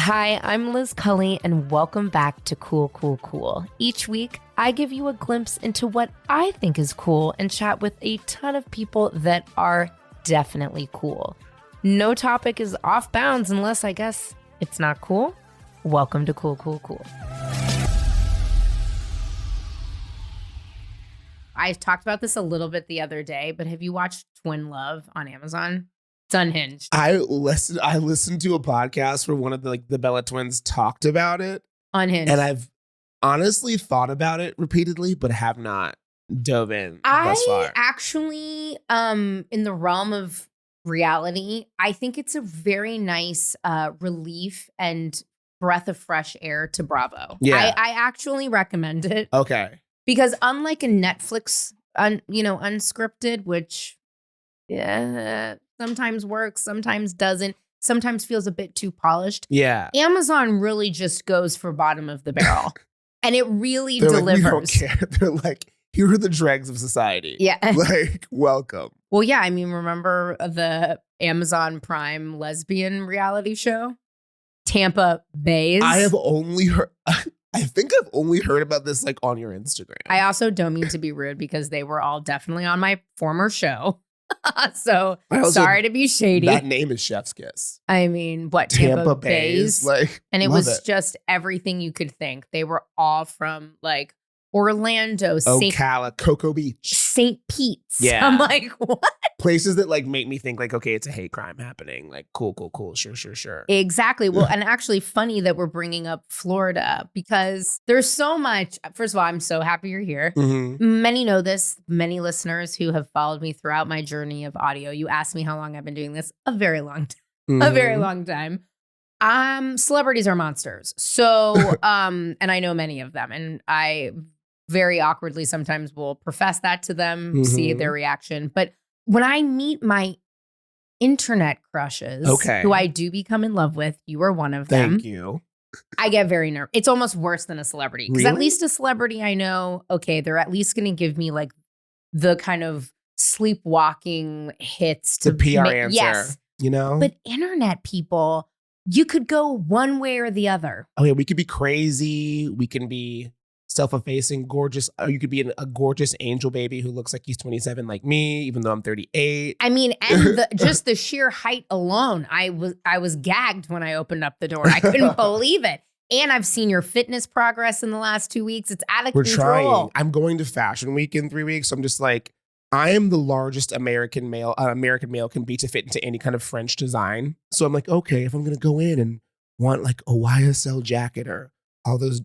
Hi, I'm Liz Cully, and welcome back to Cool, Cool, Cool. Each week, I give you a glimpse into what I think is cool and chat with a ton of people that are definitely cool. No topic is off bounds unless, I guess, it's not cool. Welcome to Cool, Cool, Cool. I talked about this a little bit the other day, but have you watched Twin Love on Amazon? It's unhinged. I listened to a podcast where one of the Bella twins talked about it. Unhinged. And I've honestly thought about it repeatedly, but have not dove in thus far. I actually, in the realm of reality, I think it's a very nice relief and breath of fresh air to Bravo. Yeah. I actually recommend it. Okay. Because unlike a Netflix, unscripted, which sometimes works, sometimes doesn't, sometimes feels a bit too polished. Yeah. Amazon really just goes for bottom of the barrel. And it really They're delivers. Like, we don't care. They're like, here are the dregs of society. Yeah. Like, welcome. Well, yeah. I mean, remember the Amazon Prime lesbian reality show? Tampa Bays. I have only heard... I think I've only heard about this like on your Instagram. I also don't mean to be rude because they were all definitely on my former show. So sorry to be shady. That name is Chef's Kiss. I mean, what? Tampa Bays? Like, and it was just everything you could think. They were all from like Orlando, Ocala, Cocoa Beach, St. Pete's. Yeah. I'm like, what? Places that like make me think like, okay, it's a hate crime happening. Like, cool. Sure. Exactly. Well, and actually funny that we're bringing up Florida because there's so much. First of all, I'm so happy you're here. Mm-hmm. Many know this. Many listeners who have followed me throughout my journey of audio. You asked me how long I've been doing this. A very long time. Mm-hmm. A very long time. Celebrities are monsters. So, and I know many of them, and I very awkwardly sometimes will profess that to them, see their reaction. But when I meet my internet crushes, who I do become in love with, you are one of them. Thank you. I get very nervous. It's almost worse than a celebrity. Because at least a celebrity, I know, okay, they're at least going to give me like the kind of sleepwalking hits. The PR answer. Yes. You know? But internet people, you could go one way or the other. Oh, yeah, we could be crazy. We can be self-effacing, gorgeous. You could be a gorgeous angel baby who looks like he's 27 like me, even though I'm 38. I mean, and just the sheer height alone, I was gagged when I opened up the door. I couldn't believe it. And I've seen your fitness progress in the last 2 weeks. It's out of control. Trying. I'm going to Fashion Week in 3 weeks. So I'm just like, I am the largest American male can be to fit into any kind of French design. So I'm like, okay, if I'm going to go in and want like a YSL jacket or all those,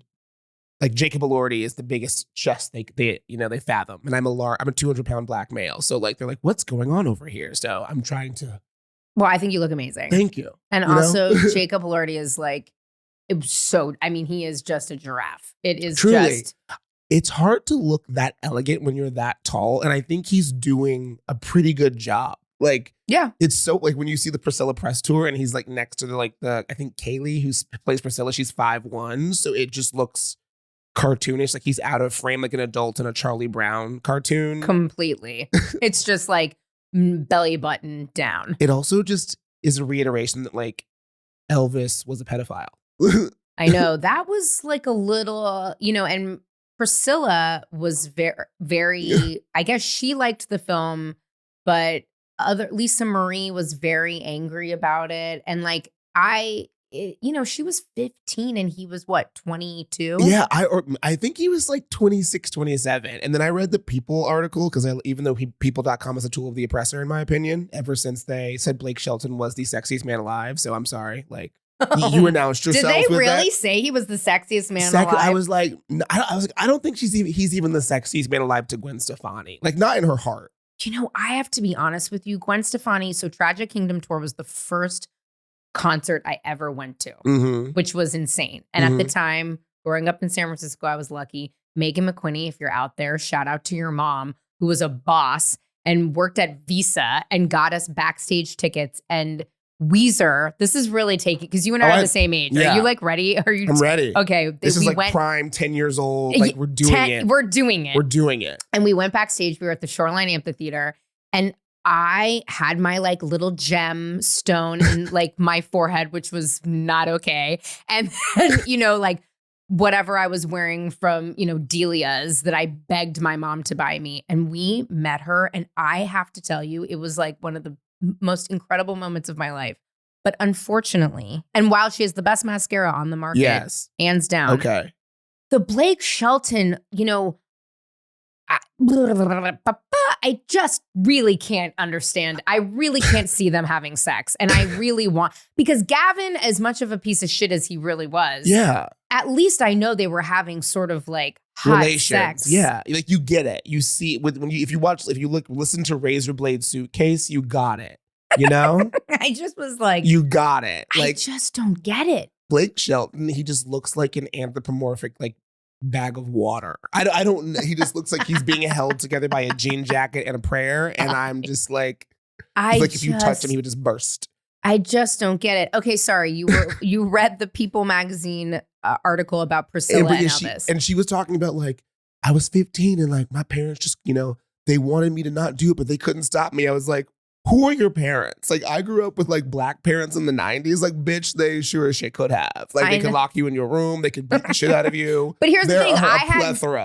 like Jacob Elordi is the biggest chest they fathom, and I'm a 200-pound black male. So like they're like, what's going on over here? So I'm trying to. Well, I think you look amazing. Thank you. And also Jacob Elordi is like, he is just a giraffe. It is truly. It's hard to look that elegant when you're that tall, and I think he's doing a pretty good job. Like, yeah, it's so like when you see the Priscilla press tour and he's like next to I think Kaylee who plays Priscilla, she's 5'1", so it just looks cartoonish, like he's out of frame like an adult in a Charlie Brown cartoon. Completely. It's just like belly button down. It also just is a reiteration that like Elvis was a pedophile. I know. That was like a little, and Priscilla was very, I guess she liked the film, but Lisa Marie was very angry about it. And like, she was 15 and he was what, 22? Yeah, I think he was like 26, 27. And then I read the People article because even though People.com is a tool of the oppressor, in my opinion, ever since they said Blake Shelton was the sexiest man alive. So I'm sorry, like you announced yourself. Did they with really that. say he was the sexiest man alive? I was like, I don't think he's even the sexiest man alive to Gwen Stefani. Like not in her heart. I have to be honest with you, Gwen Stefani. So Tragic Kingdom Tour was the first concert I ever went to, which was insane. And at the time, growing up in San Francisco, I was lucky. Megan McQuinney, if you're out there, shout out to your mom, who was a boss and worked at Visa and got us backstage tickets. And Weezer, this is really taking, because you and I are the same age. Yeah. Are you like ready? I'm ready. Okay. This is like prime 10 years old. Like we're doing it. We're doing it. We're doing it. And we went backstage. We were at the Shoreline Amphitheater. And I had my like little gem stone in like my forehead, which was not okay. And then, like whatever I was wearing from, Delia's that I begged my mom to buy me. And we met her. And I have to tell you, it was like one of the most incredible moments of my life. But unfortunately, and while she has the best mascara on the market, Yes, hands down. Okay. The Blake Shelton, I just really can't understand. I really can't see them having sex. And I really because Gavin, as much of a piece of shit as he really was, at least I know they were having sort of like hot sex. Yeah, like you get it. You see, if you listen to Razor Blade Suitcase, you got it. I just was like, you got it. Like, I just don't get it. Blake Shelton, he just looks like an anthropomorphic like bag of water. I don't. He just looks like he's being held together by a jean jacket and a prayer, and I'm just like, if you touch him, he would just burst. I just don't get it. Okay, sorry, you read the People magazine article about Priscilla and Elvis, and she was talking about like I was 15 and like my parents just they wanted me to not do it, but they couldn't stop me. I was like, who are your parents? Like, I grew up with like black parents in the 90s. Like, bitch, they sure as shit could have. Like, they could lock you in your room. They could beat the shit out of you. But here's the thing. I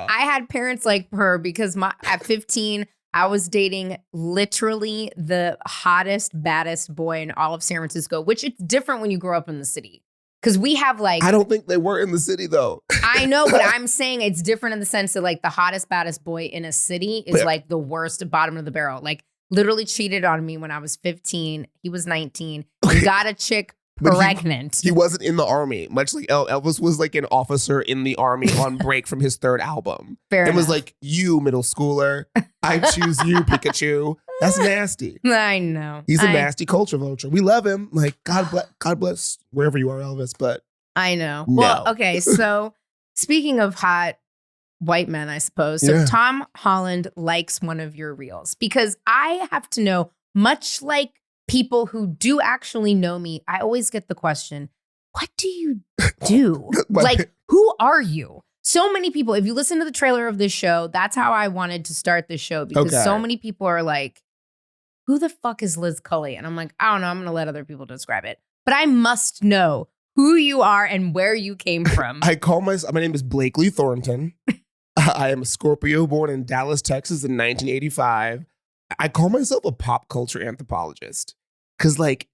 had parents like her because at 15, I was dating literally the hottest, baddest boy in all of San Francisco, which it's different when you grow up in the city. Because we have like... I don't think they were in the city, though. I know, but I'm saying it's different in the sense that like the hottest, baddest boy in a city is like the worst bottom of the barrel. Like, literally cheated on me when I was 15. He was 19. He got a chick pregnant. He wasn't in the army, much like Elvis was like an officer in the army on break from his third album. Fair enough. Was like, you middle schooler, I choose you, Pikachu. That's nasty. I know. He's a nasty culture vulture. We love him. Like, God bless wherever you are, Elvis, but I know. No. Well, okay, so speaking of hot white men, I suppose. So Tom Holland likes one of your reels because I have to know, much like people who do actually know me, I always get the question, what do you do? Like, who are you? So many people, if you listen to the trailer of this show, that's how I wanted to start this show because so many people are like, who the fuck is Liz Cully? And I'm like, I don't know. I'm going to let other people describe it. But I must know who you are and where you came from. My name is Blakely Thornton. I am a Scorpio born in Dallas, Texas in 1985. I call myself a pop culture anthropologist because like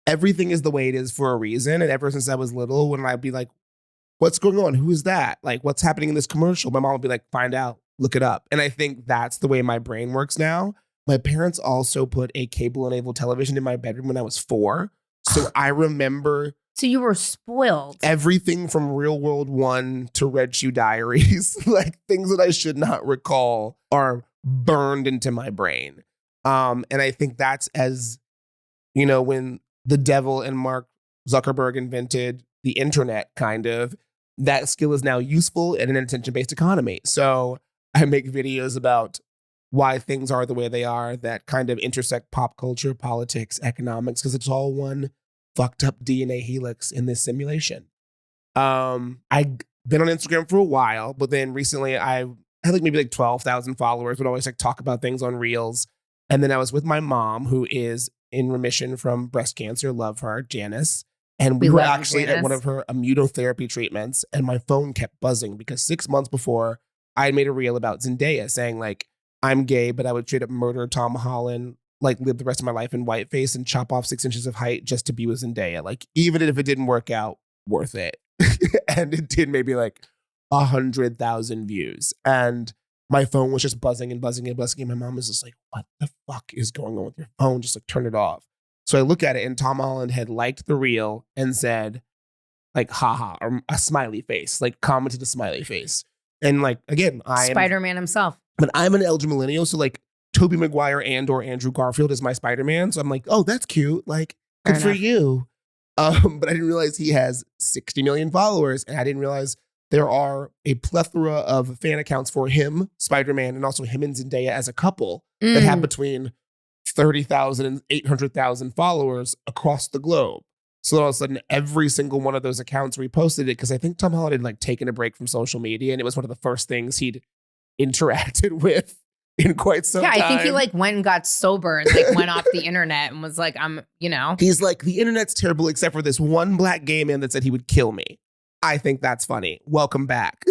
everything is the way it is for a reason. And ever since I was little, when I'd be like, what's going on? Who is that? Like, what's happening in this commercial? My mom would be like, find out, look it up. And I think that's the way my brain works now. My parents also put a cable-enabled television in my bedroom when I was 4. So I remember... So you were spoiled. Everything from Real World 1 to Red Shoe Diaries, like things that I should not recall are burned into my brain. And I think that's as, when the devil and Mark Zuckerberg invented the internet, kind of, that skill is now useful in an attention-based economy. So I make videos about why things are the way they are that kind of intersect pop culture, politics, economics, because it's all one fucked up DNA helix in this simulation. I've been on Instagram for a while, but then recently I had like maybe like 12,000 followers, would always like talk about things on Reels. And then I was with my mom, who is in remission from breast cancer, love her, Janice. And we were actually at one of her immunotherapy treatments, and my phone kept buzzing because 6 months before I had made a reel about Zendaya saying like, I'm gay, but I would straight up murder Tom Holland, like live the rest of my life in whiteface and chop off 6 inches of height just to be with Zendaya. Like, even if it didn't work out, worth it. And it did maybe like 100,000 views. And my phone was just buzzing and buzzing and buzzing. And my mom was just like, what the fuck is going on with your phone? Just like turn it off. So I look at it and Tom Holland had liked the reel and said like, haha, or a smiley face, like commented a smiley face. And like, again, Spider-Man himself. But I'm an elder millennial. So like, Tobey Maguire and or Andrew Garfield is my Spider-Man. So I'm like, oh, that's cute. Like, good for you. But I didn't realize he has 60 million followers. And I didn't realize there are a plethora of fan accounts for him, Spider-Man, and also him and Zendaya as a couple that have between 30,000 and 800,000 followers across the globe. So all of a sudden, every single one of those accounts reposted it because I think Tom Holland had like taken a break from social media. And it was one of the first things he'd interacted with in quite some time. Yeah, I think he like went and got sober and like went off the internet and was like, He's like, the internet's terrible except for this one black gay man that said he would kill me. I think that's funny. Welcome back.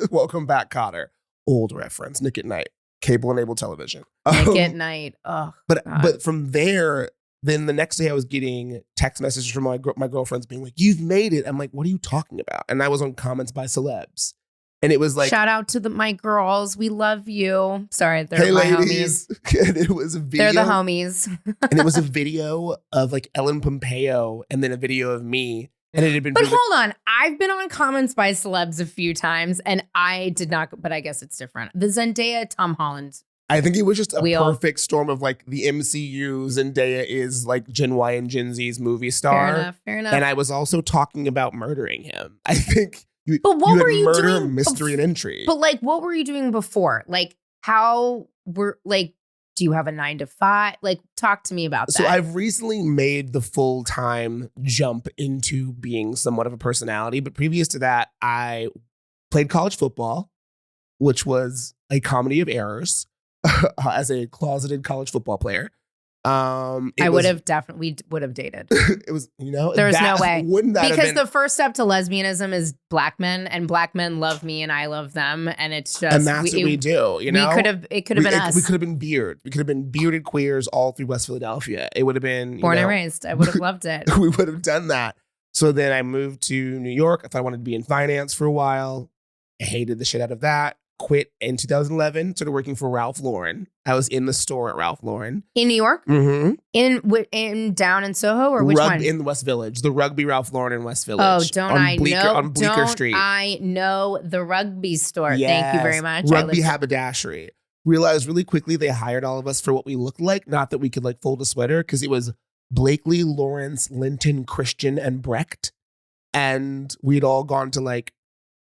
Welcome back, Cotter. Old reference. Nick at Night. Cable-enabled television. Nick at Night. Oh, but from there, then the next day I was getting text messages from my girlfriends being like, you've made it. I'm like, what are you talking about? And I was on comments by celebs. And it was like, shout out to my girls. We love you. Sorry, they're hey, my ladies. homies. And it was a video. They're the homies. And it was a video of like Ellen Pompeo and then a video of me. And it had been. But hold on. I've been on comments by celebs a few times and I did not, but I guess it's different. The Zendaya, Tom Holland. I think it was just a perfect storm of like the MCU. Zendaya is like Gen Y and Gen Z's movie star. Fair enough. And I was also talking about murdering him. I think. But what were you murder, doing? Mystery, and intrigue. But like, what were you doing before? Like, how were like? Do you have a 9 to 5? Like, talk to me about that. So I've recently made the full-time jump into being somewhat of a personality. But previous to that, I played college football, which was a comedy of errors as a closeted college football player. We would have dated. It was, there's no way. Wouldn't that because the first step to lesbianism is black men, and black men love me and I love them, and it's just and that's what we do. It could have been us. We could have been beard. We could have been bearded queers all through West Philadelphia. It would have been born and raised. I would have loved it. We would have done that. So then I moved to New York. I thought I wanted to be in finance for a while. I hated the shit out of that. Quit in 2011, started working for Ralph Lauren. I was in the store at Ralph Lauren. In New York? Mm-hmm. In down in Soho or which one? In the West Village. The Rugby Ralph Lauren in West Village. Oh, on Bleecker Street. I know the rugby store. Yes. Thank you very much. Rugby haberdashery. Realized really quickly they hired all of us for what we looked like. Not that we could like fold a sweater, because it was Blakely, Lawrence, Linton, Christian, and Brecht. And we'd all gone to like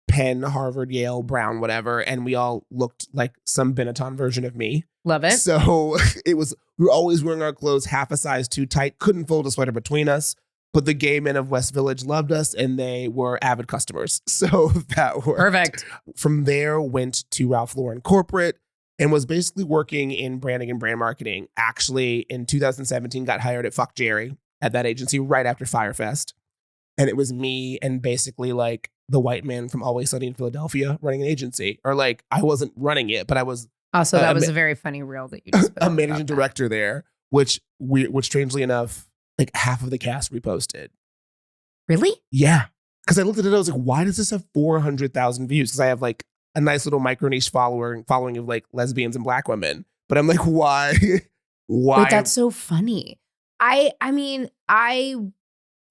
Penn, Harvard, Yale, Brown, whatever, and we all looked like some Benetton version of me. Love it. So we were always wearing our clothes half a size too tight, couldn't fold a sweater between us, but the gay men of West Village loved us and they were avid customers. So that worked. Perfect. From there, went to Ralph Lauren Corporate and was basically working in branding and brand marketing. Actually, in 2017, got hired at Fuck Jerry at that agency right after Firefest. And it was me and basically like the white man from Always Sunny in Philadelphia running an agency. Or like, I wasn't running it, but I was. Also, that was a very funny reel that you just put a managing director there, which strangely enough, like half of the cast reposted. Really? Yeah. Because I looked at it, I was like, why does this have 400,000 views? Because I have like a nice little micro niche following of like lesbians and black women. But I'm like, why? Why? But that's so funny.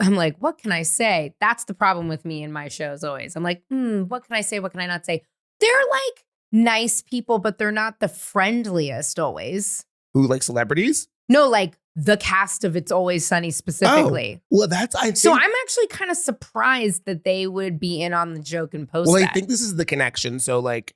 I'm like, what can I say? That's the problem with me in my shows always. I'm like, what can I say? What can I not say? They're like nice people, but they're not the friendliest always. Who, like celebrities? No, like the cast of It's Always Sunny specifically. Oh, well, so I'm actually kind of surprised that they would be in on the joke and post that. Well, I think this is the connection. So like,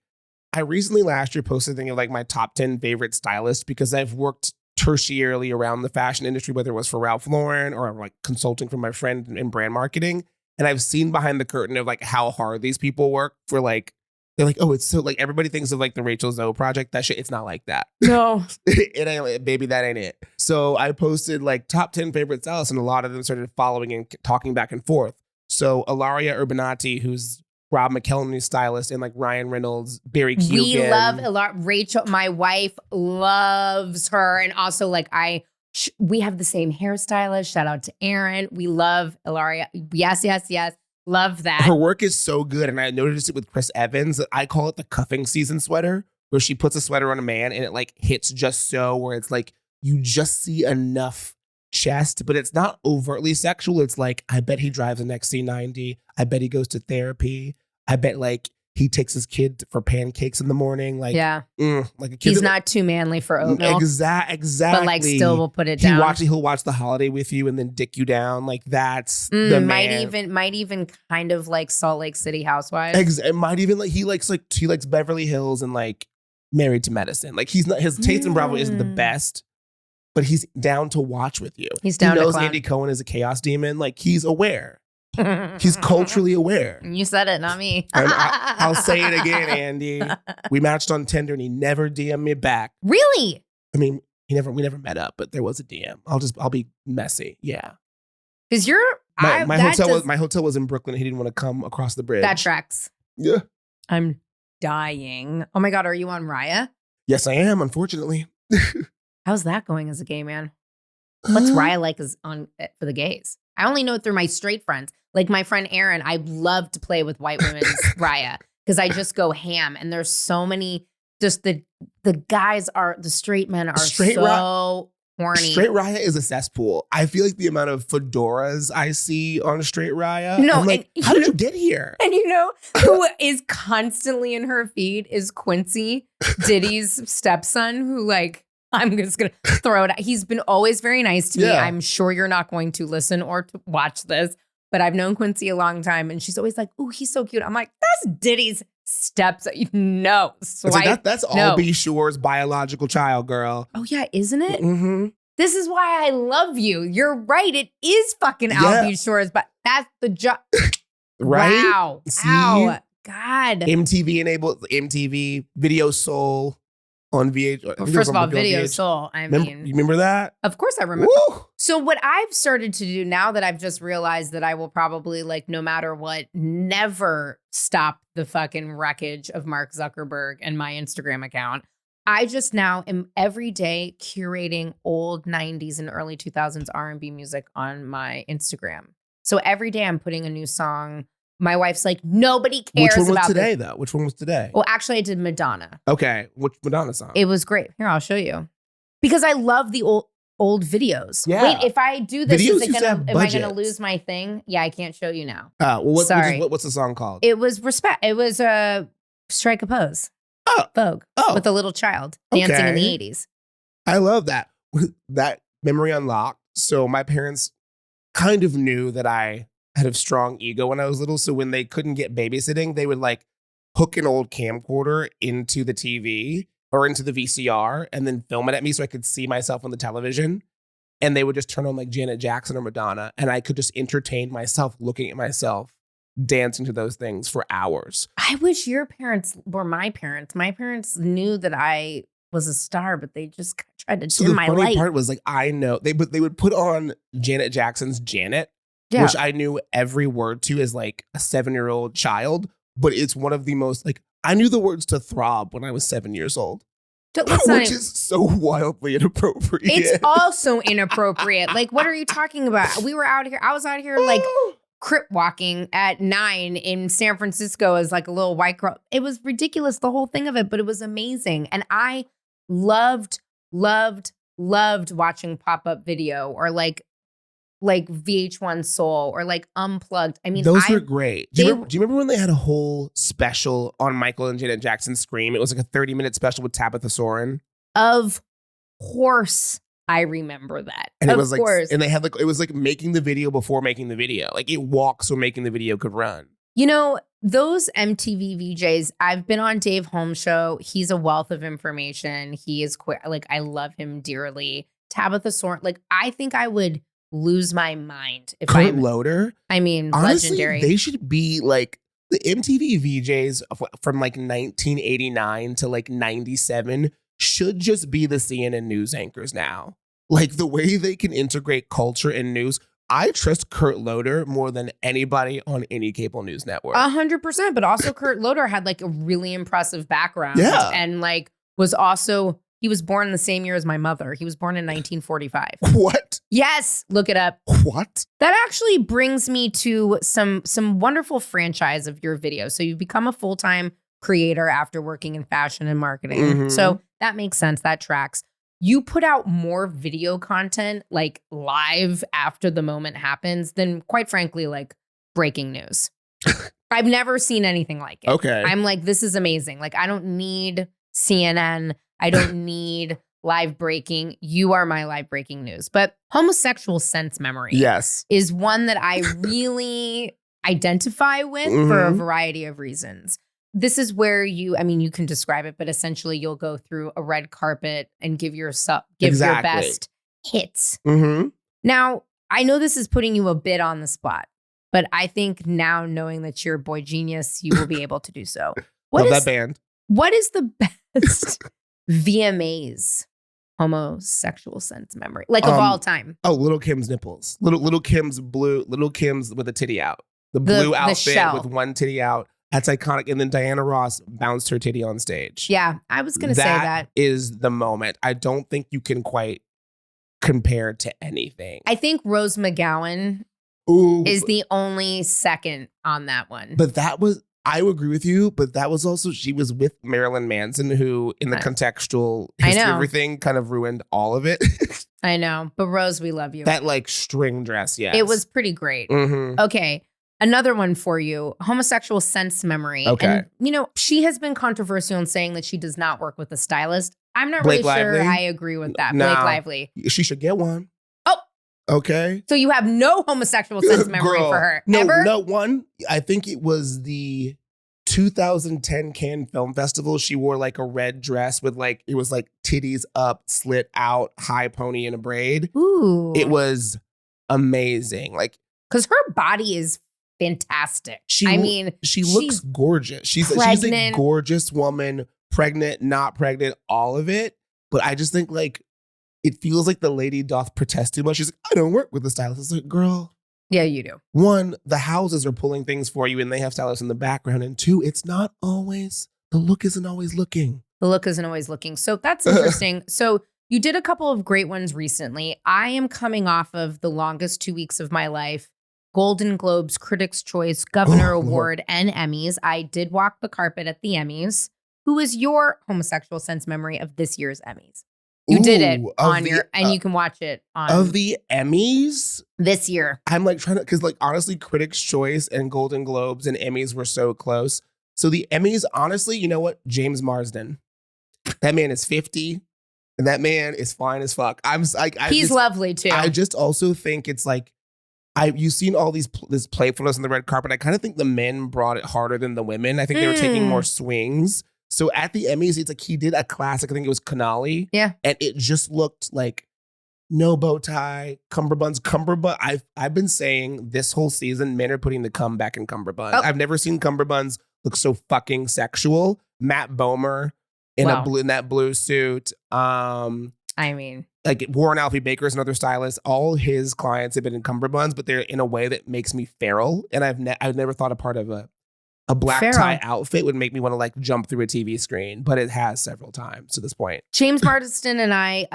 I recently last year posted a thing of like my top 10 favorite stylists because I've worked tertiarily around the fashion industry, whether it was for Ralph Lauren or like consulting from my friend in brand marketing. And I've seen behind the curtain of like how hard these people work for like, they're like, oh, it's so like everybody thinks of like the Rachel Zoe project. That shit, it's not like that. No. It ain't, baby, that ain't it. So I posted like top 10 favorite stylists and a lot of them started following and talking back and forth. So Ilaria Urbanati, who's Rob McElhenney's stylist, and like Ryan Reynolds, Barry Keoghan. We love Rachel. My wife loves her. And also like we have the same hairstylist. Shout out to Aaron. We love Ilaria. Yes. Love that. Her work is so good. And I noticed it with Chris Evans. I call it the cuffing season sweater, where she puts a sweater on a man and it like hits just so, where it's like you just see enough chest, but it's not overtly sexual. It's like, I bet he drives an XC90. I bet he goes to therapy. I bet like he takes his kid for pancakes in the morning. Like, yeah, like a kid. He's not too manly for oat milk. Exactly. But like still will put it down. He'll watch The Holiday with you and then dick you down. Like that's the man. Might even kind of like Salt Lake City Housewives. It might even like he likes Beverly Hills and like Married to Medicine. Like he's not, his taste in Bravo isn't the best, but he's down to watch with you. He's down. He knows Andy Cohen is a chaos demon. Like he's aware. He's culturally aware. You said it, not me. I'll say it again, Andy. We matched on Tinder and he never DM'd me back. Really? I mean, we never met up, but there was a DM. I'll be messy. Yeah. Because my hotel was in Brooklyn. He didn't want to come across the bridge. That tracks. Yeah. I'm dying. Oh my God, are you on Raya? Yes, I am, unfortunately. How's that going as a gay man? What's Raya like for the gays? I only know it through my straight friends. Like my friend Erin, I love to play with white women's Raya because I just go ham. And there's so many, just the guys the straight men are so horny. Straight Raya is a cesspool. I feel like the amount of fedoras I see on Straight Raya. No, I'm like, how did you get here? And you know who is constantly in her feed is Quincy, Diddy's stepson, who like, I'm just going to throw it out. He's been always very nice to me. I'm sure you're not going to listen or to watch this, but I've known Quincy a long time. And she's always like, oh, he's so cute. I'm like, that's Diddy's stepson. No. That's all Be Sure's biological child, girl. Oh, yeah. Isn't it? Mm-hmm. This is why I love you. You're right. It is fucking Al B. Sure's, but that's the job. Right? Wow. See? Ow. God. MTV enabled MTV Video Soul. On VH. Well, first of all, Video Soul. You remember that? Of course I remember. Woo! So what I've started to do now that I've just realized that I will probably, like, no matter what, never stop the fucking wreckage of Mark Zuckerberg and my Instagram account. I just now am every day curating old 90s and early 2000s R&B music on my Instagram. So every day I'm putting a new song. My wife's like, nobody cares about Which one was today, though? Which one was today? Well, actually, I did Madonna. Okay. Which Madonna song? It was great. Here, I'll show you. Because I love the old videos. Yeah. Wait, if I do this, am I going to lose my thing? Yeah, I can't show you now. Sorry. What's the song called? It was Respect. It was Strike a Pose. Vogue. With a little child dancing in the 80s. I love that. That memory unlocked. So my parents kind of knew that I had a strong ego when I was little. So when they couldn't get babysitting, they would like hook an old camcorder into the TV or into the VCR and then film it at me so I could see myself on the television. And they would just turn on like Janet Jackson or Madonna. And I could just entertain myself looking at myself dancing to those things for hours. I wish your parents were my parents. My parents knew that I was a star, but they just tried to dim my light. So the funny part was like, I know they would put on Janet Jackson's Janet, which I knew every word to as like a 7-year-old child, but it's one of the most like, I knew the words to Throb when I was 7 years old. Which is so wildly inappropriate. It's also inappropriate. Like, what are you talking about? We were out here. I was out here like crip walking at 9 in San Francisco as like a little white girl. It was ridiculous, the whole thing of it, but it was amazing. And I loved watching pop-up video or like VH1 Soul or like Unplugged. I mean, those were great. Do you remember when they had a whole special on Michael and Janet Jackson's Scream? It was like a 30-minute special with Tabitha Soren. Of course, I remember that. And it was like, and they had like, it was like making the video before making the video. Like it walked so making the video could run. You know, those MTV VJs, I've been on Dave Holmes' show. He's a wealth of information. He is queer. Like, I love him dearly. Tabitha Soren, like, I think I would lose my mind if Kurt Loder. I mean, honestly, legendary. They should be like the MTV VJs from like 1989 to like 97 should just be the CNN news anchors now. Like the way they can integrate culture and news. I trust Kurt Loder more than anybody on any cable news network. 100%. But also Kurt Loder had like a really impressive background. Yeah. And like he was born the same year as my mother. He was born in 1945. What? Yes. Look it up. What? That actually brings me to some wonderful franchise of your videos. So you've become a full-time creator after working in fashion and marketing. Mm-hmm. So that makes sense. That tracks. You put out more video content like live after the moment happens than, quite frankly, like breaking news. I've never seen anything like it. Okay. I'm like, this is amazing. Like, I don't need CNN. I don't need live breaking. You are my live breaking news. But homosexual sense memory is one that I really identify with for a variety of reasons. This is where you can describe it, but essentially you'll go through a red carpet and give your best hits. Mm-hmm. Now, I know this is putting you a bit on the spot. But I think now, knowing that you're a boy genius, you will be able to do so. Love that band. What is the best VMAs homosexual sense memory, like of all time? Oh, Little Kim's nipples. Little Kim's with a titty out. The blue outfit with one titty out. That's iconic. And then Diana Ross bounced her titty on stage. Yeah, I was going to say that. Is the moment. I don't think you can quite compare to anything. I think Rose McGowan is the only second on that one. But I would agree with you, but that was also, she was with Marilyn Manson, who in the contextual history of everything kind of ruined all of it. I know. But Rose, we love you. That like string dress, yes. It was pretty great. Mm-hmm. Okay. Another one for you, homosexual sense memory. Okay. And, she has been controversial in saying that she does not work with a stylist. I'm not really sure I agree with that. No. Blake Lively. She should get one. Oh. Okay. So you have no homosexual sense memory for her? Ever? No, one. I think it was the 2010 Cannes Film Festival. She wore like a red dress with like, it was like titties up, slit out, high pony in a braid. Ooh. It was amazing. Like, because her body is fantastic. She looks gorgeous. She's a gorgeous woman, pregnant, not pregnant, all of it. But I just think like it feels like the lady doth protest too much. She's like, I don't work with a stylist. It's like, girl. Yeah, you do. One, the houses are pulling things for you and they have stylists in the background. And two, it's not always, the look isn't always looking. The look isn't always looking. So that's interesting. So you did a couple of great ones recently. I am coming off of the longest 2 weeks of my life. Golden Globes, Critics' Choice, Governor Award, and Emmys. I did walk the carpet at the Emmys. Who is your homosexual sense memory of this year's Emmys? You did it on and you can watch it on. Of the Emmys? This year. I'm like trying to, because like honestly, Critics' Choice and Golden Globes and Emmys were so close. So the Emmys, honestly, you know what? James Marsden. That man is 50 and that man is fine as fuck. He's lovely too. I just also think it's like, you've seen all this playfulness on the red carpet. I kind of think the men brought it harder than the women. I think they were taking more swings. So at the Emmys, it's like he did a classic. I think it was Canali. Yeah. And it just looked like no bow tie, cummerbunds. I've been saying this whole season, men are putting the cum back in cummerbunds. I've never seen cummerbunds look so fucking sexual. Matt Bomer in that blue suit. Like Warren Alfie Baker is another stylist. All his clients have been in cummerbunds, but they're in a way that makes me feral. And I've never thought a part of a black tie outfit would make me want to like jump through a TV screen, but it has several times to this point. James Marsden and I,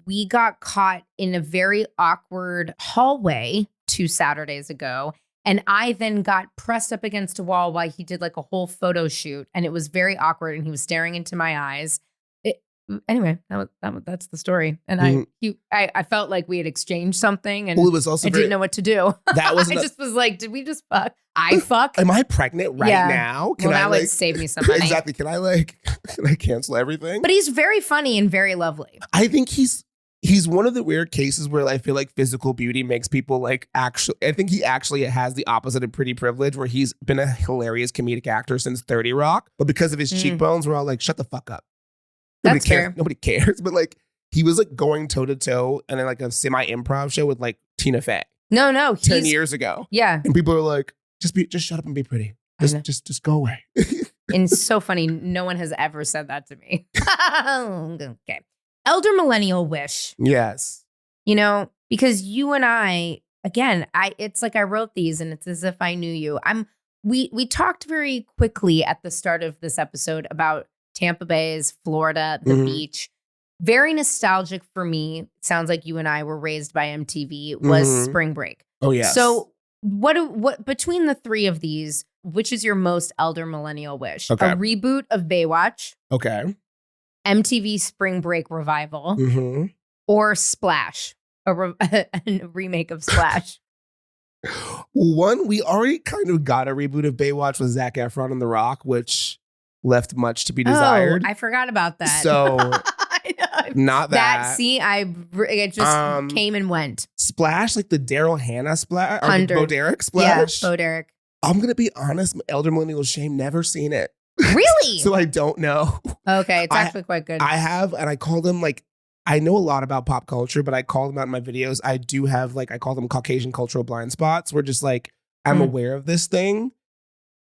we got caught in a very awkward hallway 2 Saturdays ago. And I then got pressed up against a wall while he did like a whole photo shoot. And it was very awkward. And he was staring into my eyes. Anyway, that's the story. And I felt like we had exchanged something and it was also I didn't know what to do. That was I just was like, did we just fuck? I fuck? Am I pregnant now? That would save me some money. Exactly. Can I cancel everything? But he's very funny and very lovely. I think he's one of the weird cases where I feel like physical beauty makes people like actually, I think he actually has the opposite of pretty privilege where he's been a hilarious comedic actor since 30 Rock. But because of his cheekbones, we're all like, shut the fuck up. That's fair. Nobody cares. But like he was like going toe to toe and then like a semi improv show with like Tina Fey. No. 10 years ago. Yeah. And people are like, just shut up and be pretty. Just go away. And it's so funny. No one has ever said that to me. Okay. Elder millennial wish. Yes. Because you and I, again, it's like I wrote these and it's as if I knew you. We talked very quickly at the start of this episode about Tampa Bay's Florida, the beach. Very nostalgic for me. Sounds like you and I were raised by MTV, was Spring Break. Oh, yeah. So what between the three of these, which is your most elder millennial wish? Okay. A reboot of Baywatch. Okay. MTV Spring Break revival. Or Splash, a remake of Splash. One, we already kind of got a reboot of Baywatch with Zac Efron and The Rock, which left much to be desired. Oh, I forgot about that. So, not that. It just came and went. Splash, like the Daryl Hannah Splash, or the Bo Derek Splash. Yeah, Bo Derek. I'm going to be honest, elder millennial shame, never seen it. Really? So I don't know. Okay, it's actually quite good. I have, and I call them like, I know a lot about pop culture, but I call them out in my videos. I do have like, I call them Caucasian cultural blind spots. Where just like, I'm aware of this thing.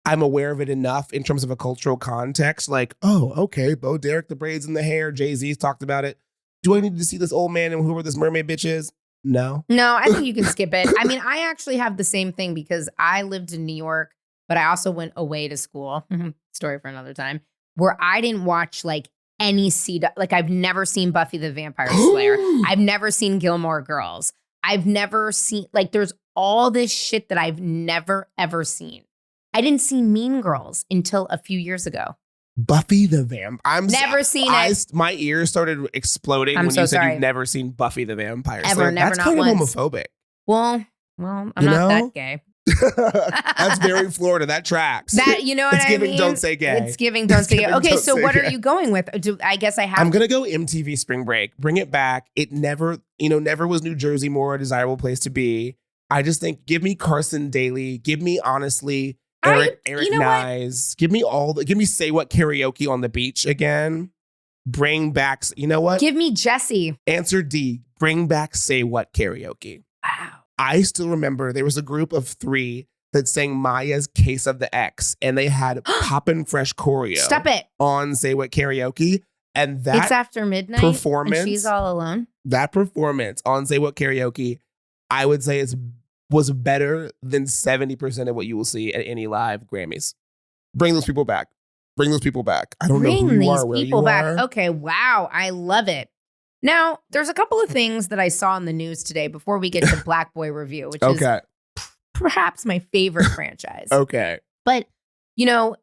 I'm aware of it enough in terms of a cultural context. Like, oh, okay, Bo Derek, the braids in the hair. Jay-Z's talked about it. Do I need to see this old man and whoever this mermaid bitch is? No. No, I think you can skip it. I mean, I actually have the same thing because I lived in New York, but I also went away to school. Story for another time. Where I didn't watch like any like I've never seen Buffy the Vampire Slayer. I've never seen Gilmore Girls. I've never seen, like, there's all this shit that I've never, ever seen. I didn't see Mean Girls until a few years ago. Buffy the Vampire. I'm never seen it. My ears started exploding when you said you've never seen Buffy the Vampire Slayer. Ever, never, That's not kind once. of homophobic. Well, I'm not that gay. That's very Florida. That tracks. That, you know what I mean? It's giving don't say gay. It's giving don't say gay. Okay, so what are you going with? I guess I have. I'm gonna go MTV Spring Break. Bring it back. It never was New Jersey more a desirable place to be. I just think, give me Carson Daly. Give me honestly Eric Nyes. Give me Say What Karaoke on the beach again. Bring back. You know what? Give me Jesse. Answer D. Bring back Say What Karaoke. Wow. I still remember there was a group of 3 that sang Maya's Case of the X, and they had Poppin' Fresh choreo. Stop it. On Say What Karaoke. And that It's after midnight performance, and she's all alone. That performance on Say What Karaoke, I would say was better than 70% of what you will see at any live Grammys. Bring those people back. Bring those people back. I don't know who you are, where you are. Okay, wow. I love it. Now, there's a couple of things that I saw in the news today before we get to Black Boy Review, which is perhaps my favorite franchise. Okay. But, you know,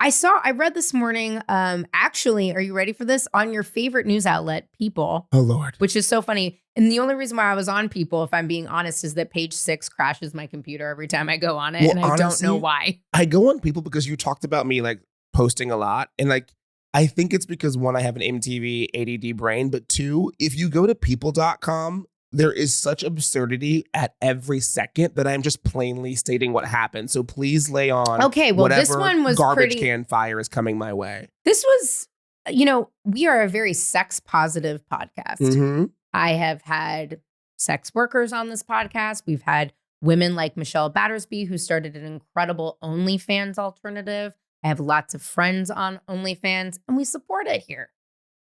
I read this morning, actually, are you ready for this? On your favorite news outlet, People. Oh, Lord. Which is so funny. And the only reason why I was on People, if I'm being honest, is that page 6 crashes my computer every time I go on it. Well, and I don't know why. I go on People because you talked about me like posting a lot. And like, I think it's because 1, I have an MTV ADD brain, but 2, if you go to people.com, there is such absurdity at every second that I'm just plainly stating what happened. So please lay on. Okay, well, this one was garbage can fire is coming my way. This was, we are a very sex positive podcast. Mm-hmm. I have had sex workers on this podcast. We've had women like Michelle Battersby, who started an incredible OnlyFans alternative. I have lots of friends on OnlyFans, and we support it here.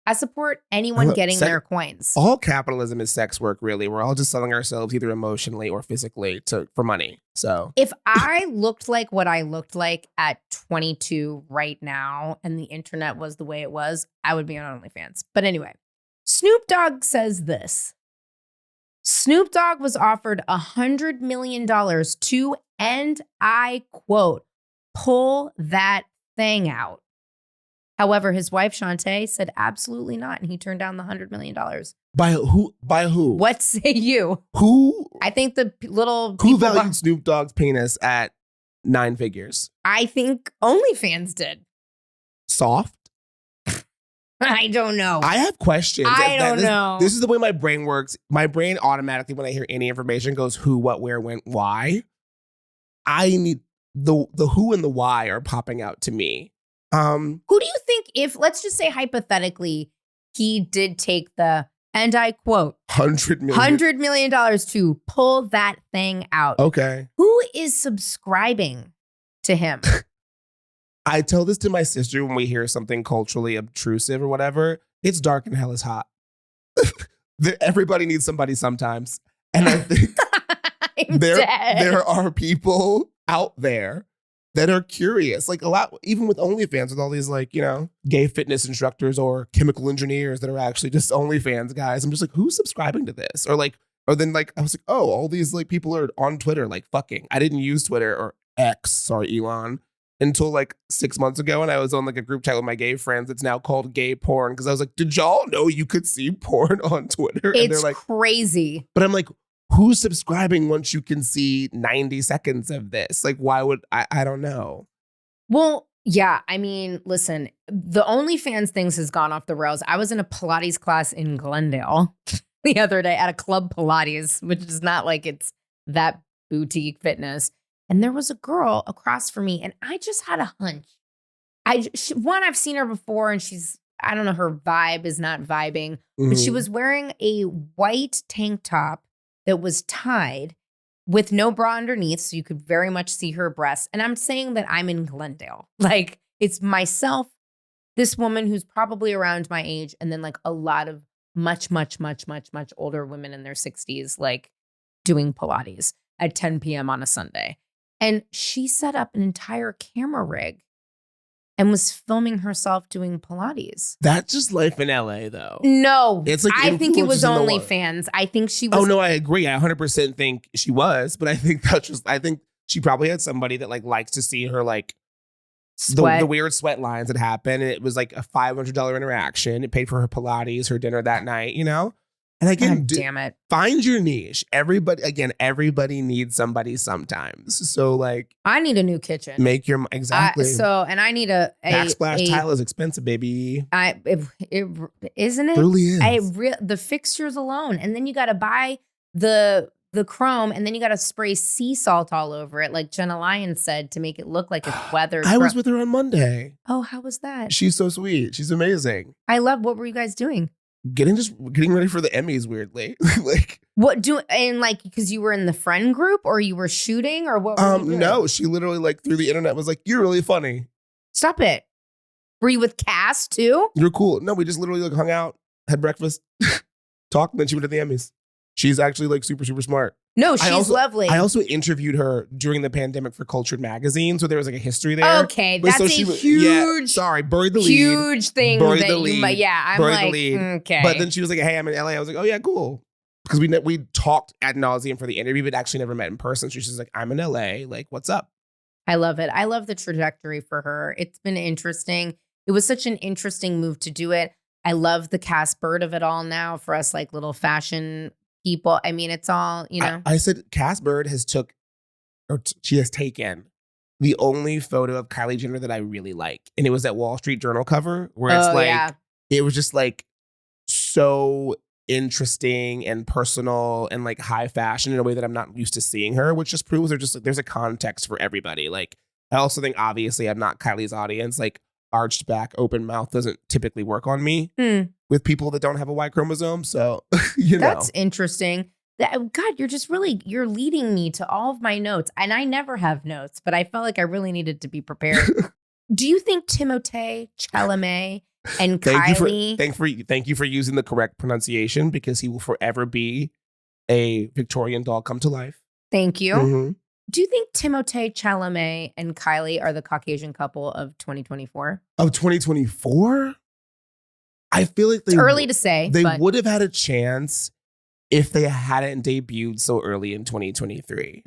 I support anyone getting their coins. All capitalism is sex work, really. We're all just selling ourselves either emotionally or physically for money. So if I looked like what I looked like at 22 right now, and the internet was the way it was, I would be on OnlyFans. But anyway, Snoop Dogg says this. Snoop Dogg was offered $100 million to, and I quote, pull that thing out. However, his wife, Shantae, said absolutely not, and he turned down the $100 million. By who? By who? What say you? Who? I think the little... Who valued Snoop Dogg's penis at 9 figures? I think OnlyFans did. Soft? I don't know. I have questions. I don't know. This is the way my brain works. My brain automatically, when I hear any information, goes who, what, where, when, why. I need... The who and the why are popping out to me. Who do you think, if, let's just say hypothetically, he did take the, and I quote, $100 million to pull that thing out. Okay. Who is subscribing to him? I tell this to my sister when we hear something culturally obtrusive or whatever. It's dark and hell is hot. Everybody needs somebody sometimes. And I think there are people out there that are curious, like a lot, even with OnlyFans, with all these like, gay fitness instructors or chemical engineers that are actually just OnlyFans guys. I'm just like, who's subscribing to this? Or then I was like, oh, all these like people are on Twitter, like fucking. I didn't use Twitter or X, sorry, Elon, until like 6 months ago. And I was on like a group chat with my gay friends. It's now called gay porn. Cause I was like, did y'all know you could see porn on Twitter? It's and they're like, crazy. But I'm like, who's subscribing once you can see 90 seconds of this? Like, why would I don't know. Well, yeah. I mean, listen, the OnlyFans things has gone off the rails. I was in a Pilates class in Glendale the other day at a club Pilates, which is not like it's that boutique fitness. And there was a girl across from me, and I just had a hunch. I've seen her before, and I don't know, her vibe is not vibing, but she was wearing a white tank top that was tied with no bra underneath, so you could very much see her breasts. And I'm saying that I'm in Glendale. Like, it's myself, this woman who's probably around my age, and then like a lot of much older women in their 60s, like doing Pilates at 10 p.m. on a Sunday. And she set up an entire camera rig and was filming herself doing Pilates. That's just life in LA, though. No, it's like I think it was OnlyFans. I think she was. Oh no, I agree. I 100% think she was, but I think I think she probably had somebody that like likes to see her like the weird sweat lines that happen. And it was like a $500 interaction. It paid for her Pilates, her dinner that night, you know? And again, damn it. Find your niche. Everybody needs somebody sometimes. So like, I need a new kitchen. Make your, exactly. And I need a backsplash tile is expensive, baby. Isn't it? It really is. The fixtures alone. And then you got to buy the chrome, and then you got to spray sea salt all over it, like Jenna Lyons said, to make it look like it's weathered. I was with her on Monday. Oh, how was that? She's so sweet. She's amazing. What were you guys doing? Getting ready for the Emmys, weirdly. Like, because you were in the friend group, or you were shooting, or what were you doing? No, she literally like through the internet was like, "You're really funny." Stop it. Were you with Cass too? You're cool. No, we just literally like hung out, had breakfast, talked, and then she went to the Emmys. She's actually like super smart. No, she's lovely. I also interviewed her during the pandemic for Cultured Magazine, so there was like a history there. Okay, that's a huge, buried the lead. Huge thing. Buried the lead. I'm like, okay. But then she was like, "Hey, I'm in LA." I was like, "Oh yeah, cool." Because we talked ad nauseum for the interview, but actually never met in person. So she's like, "I'm in LA. Like, what's up?" I love it. I love the trajectory for her. It's been interesting. It was such an interesting move to do it. I love the Cass Bird of it all now for us, like little fashion people. I mean, it's all, you know. I said Cass Bird she has taken the only photo of Kylie Jenner that I really like. And it was that Wall Street Journal cover where it's it was just like so interesting and personal and like high fashion in a way that I'm not used to seeing her, which just proves there's a context for everybody. Like, I also think obviously I'm not Kylie's audience. Like, arched back, open mouth doesn't typically work on me with people that don't have a Y chromosome. So, That's interesting. God, you're leading me to all of my notes. And I never have notes, but I felt like I really needed to be prepared. Do you think Timothée Chalamet and Kylie? Thank you for using the correct pronunciation, because he will forever be a Victorian doll come to life. Thank you. Mm-hmm. Do you think Timothée Chalamet and Kylie are the Caucasian couple of 2024? Of 2024? I feel like it's early to say. They would have had a chance if they hadn't debuted so early in 2023.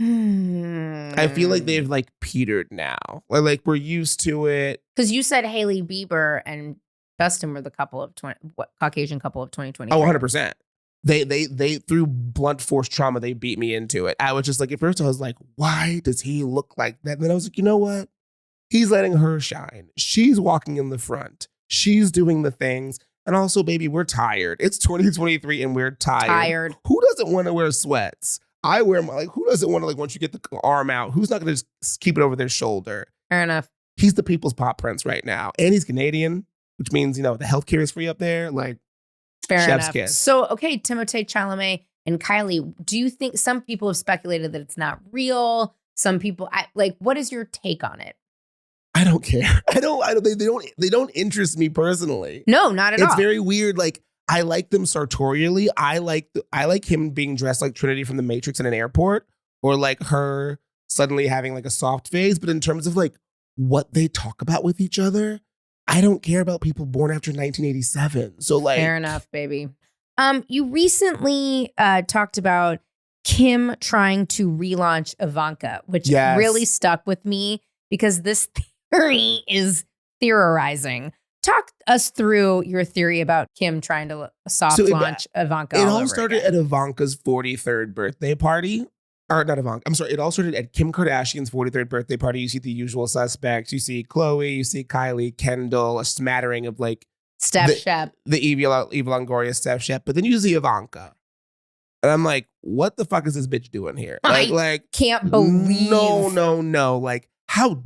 I feel like they've like petered now. Like we're used to it. Because you said Hailey Bieber and Dustin were the Caucasian couple of 2023. Oh, 100%. They through blunt force trauma, they beat me into it. I was just like, at first I was like, why does he look like that? And then I was like, you know what? He's letting her shine. She's walking in the front. She's doing the things. And also, baby, we're tired. It's 2023 and we're tired. Who doesn't want to wear sweats? I wear who doesn't want to, like, once you get the arm out, who's not going to just keep it over their shoulder? Fair enough. He's the people's pop prince right now. And he's Canadian, which means, the healthcare is free up there. Like, fair chef's enough. kiss. So, okay, Timothée Chalamet and Kylie, do you think some people have speculated that it's not real? Some people, what is your take on it? I don't care. They don't interest me personally. No, not at all. It's very weird. Like, I like them sartorially. I like him being dressed like Trinity from The Matrix in an airport, or like her suddenly having like a soft phase. But in terms of like what they talk about with each other, I don't care about people born after 1987. So like, fair enough, baby. You recently talked about Kim trying to relaunch Ivanka, which really stuck with me because this theory is theorizing. Talk us through your theory about Kim trying to soft launch Ivanka. It all started at Ivanka's 43rd birthday party. Or not Ivanka. I'm sorry. It all started at Kim Kardashian's 43rd birthday party. You see the usual suspects. You see Khloe, you see Kylie, Kendall, a smattering of like Steph Shep. The Eva Longoria Steph Shep. But then you see Ivanka. And I'm like, what the fuck is this bitch doing here? Like can't believe. No. Like, how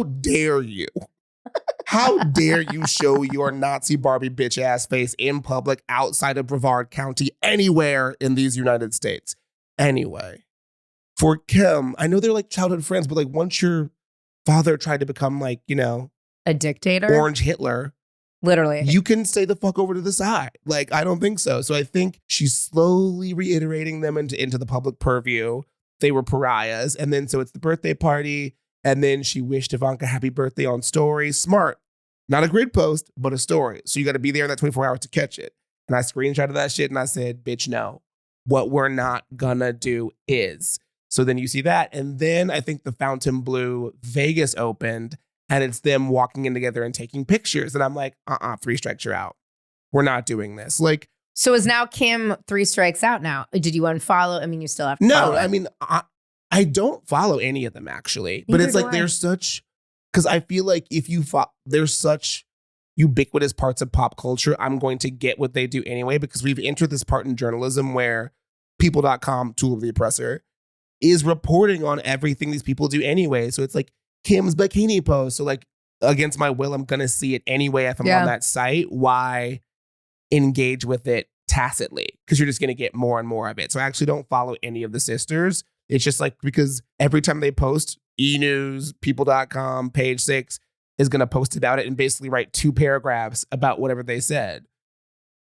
dare you? How dare you show your Nazi Barbie bitch ass face in public outside of Brevard County anywhere in these United States? Anyway, for Kim, I know they're like childhood friends, but like once your father tried to become like, you know, a dictator, Orange Hitler, literally, you can stay the fuck over to the side. Like, I don't think so. So I think she's slowly reiterating them into the public purview. They were pariahs. And then so it's the birthday party. And then she wished Ivanka happy birthday on stories. Smart. Not a grid post, but a story. So you got to be there in that 24 hours to catch it. And I screenshotted that shit and I said, bitch, no. What we're not gonna do is. So then you see that. And then I think the Fontainebleau Vegas opened and it's them walking in together and taking pictures. And I'm like, 3 strikes, you're out. We're not doing this. Like, so is now Kim 3 strikes out now? Did you unfollow? I mean, you still have to no, follow I mean, I don't follow any of them actually. But it's like there's such, because I feel like if you there's such ubiquitous parts of pop culture, I'm going to get what they do anyway, because we've entered this part in journalism where people.com, tool of the oppressor, is reporting on everything these people do anyway. So it's like Kim's bikini post. So like against my will, I'm going to see it anyway if I'm on that site. Why engage with it tacitly? Because you're just going to get more and more of it. So I actually don't follow any of the sisters. It's just like, because every time they post, E! News, people.com, Page 6 is going to post about it and basically write 2 paragraphs about whatever they said.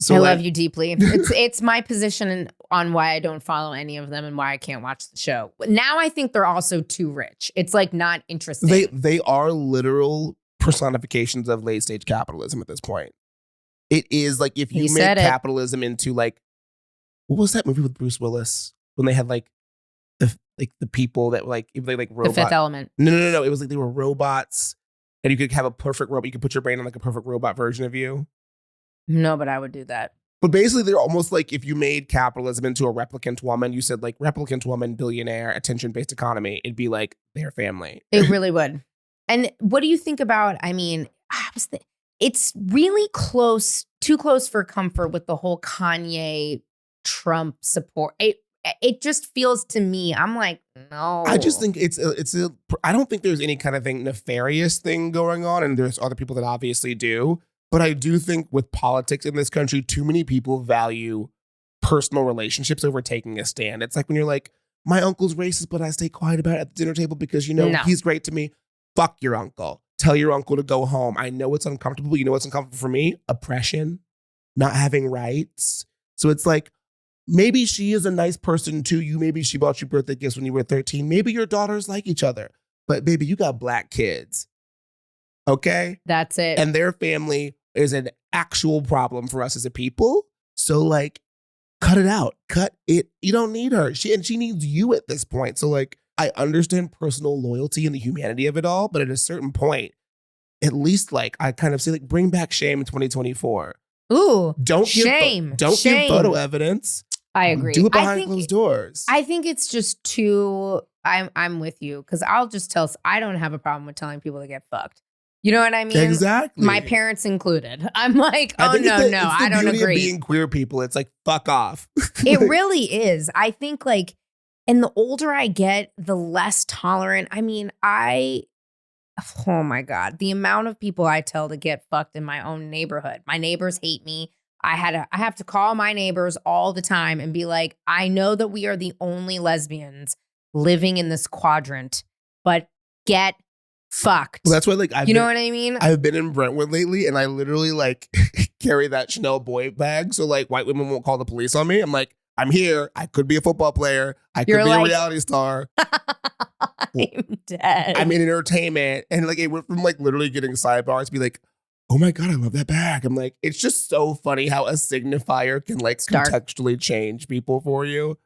So I love you deeply. It's my position on why I don't follow any of them and why I can't watch the show. Now I think they're also too rich. It's like not interesting. They are literal personifications of late stage capitalism at this point. It is like if you make capitalism into like, what was that movie with Bruce Willis when they had like the people that like if they like robots. The Fifth Element. No. It was like they were robots and you could have a perfect robot. You could put your brain on like a perfect robot version of you. No, but I would do that. But basically, they're almost like if you made capitalism into a replicant woman, you said like replicant woman, billionaire, attention-based economy, it'd be like their family. It really would. And what do you think about, I mean, it's really close, too close for comfort with the whole Kanye Trump support. It just feels to me, I'm like, no. I just think I don't think there's any kind of nefarious thing going on. And there's other people that obviously do. But I do think with politics in this country, too many people value personal relationships over taking a stand. It's like when you're like, my uncle's racist, but I stay quiet about it at the dinner table because, you know, he's great to me. Fuck your uncle. Tell your uncle to go home. I know it's uncomfortable. You know what's uncomfortable for me? Oppression, not having rights. So it's like, maybe she is a nice person to you. Maybe she bought you birthday gifts when you were 13. Maybe your daughters like each other. But baby, you got Black kids. Okay? That's it. And their family is an actual problem for us as a people. So like, cut it out. Cut it. You don't need her. She needs you at this point. So like, I understand personal loyalty and the humanity of it all, but at a certain point, at least like I kind of say like, bring back shame in 2024. Ooh, don't shame. Give photo evidence. I agree. Do it behind closed doors. I think it's just too. I'm with you because I'll just tell. I don't have a problem with telling people to get fucked. You know what I mean? Exactly. My parents included. I'm like, oh, no, I don't agree. Of being queer people, it's like, fuck off. It really is. I think like, and the older I get, the less tolerant. I mean, oh my God, the amount of people I tell to get fucked in my own neighborhood. My neighbors hate me. I have to call my neighbors all the time and be like, I know that we are the only lesbians living in this quadrant, but get fucked. Well, that's why, like, you know what I mean? I've been in Brentwood lately, and I literally like carry that Chanel boy bag, so like white women won't call the police on me. I'm like, I'm here. I could be a football player. I could be a reality star. I'm dead. I'm in entertainment, and like it went from like literally getting sidebars to be like, oh my God, I love that bag. I'm like, it's just so funny how a signifier can like contextually change people for you.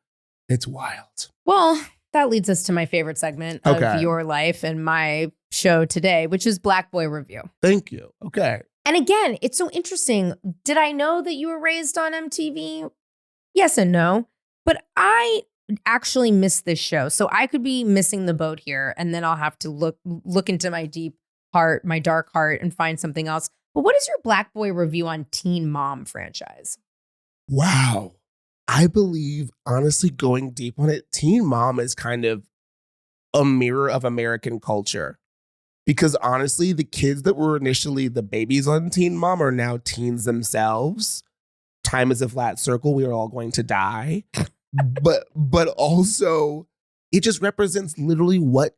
It's wild. Well, that leads us to my favorite segment of your life and my show today, which is Black Boy Review. Thank you. Okay. And again, it's so interesting. Did I know that you were raised on MTV? Yes and no. But I actually missed this show. So I could be missing the boat here. And then I'll have to look into my deep heart, my dark heart, and find something else. But what is your Black Boy Review on Teen Mom franchise? Wow. I believe, honestly, going deep on it, Teen Mom is kind of a mirror of American culture. Because honestly, the kids that were initially the babies on Teen Mom are now teens themselves. Time is a flat circle. We are all going to die. but also it just represents literally what